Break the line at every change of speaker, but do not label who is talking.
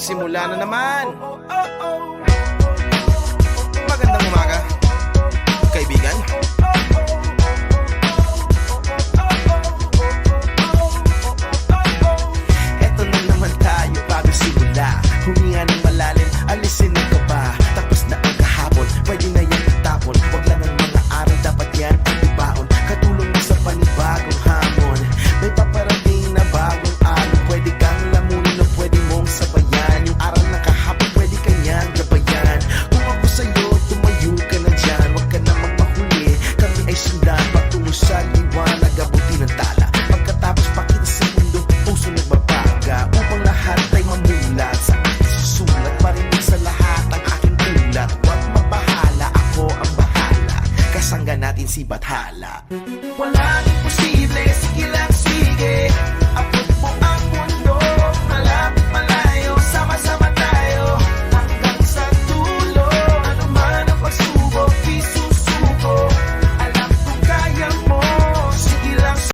nagsimula na naman. Magandang umaga, kaibigan. Eto na naman tayo bago simula. Huminga ng malalim, alisin ang kaba. Tapos na ang kahapon, pwede na yan itapon. Huwag lang ang mga araw, dapat yan ang ibaon. Katulong mo sa panibagong hamon. May paparating na bagong alon. Pwede kang lamunin o pwede mong sabayan. Yung araw na kahapon, pwede kanyang gabayan. Kung ako sa'yo, tumayo ka na dyan. Huwag ka na magmahuli, kami ay sundan. Patungo sa liwanag, abutin ang tala. Pagkatapos pakita sa mundo, puso nagbabaga. Upang lahat ay mamulat sa aking susulat. Marinig sa lahat ang aking ulat. Huwag mabahala, ako ang bahala. Kasangga natin si Bathala. Wala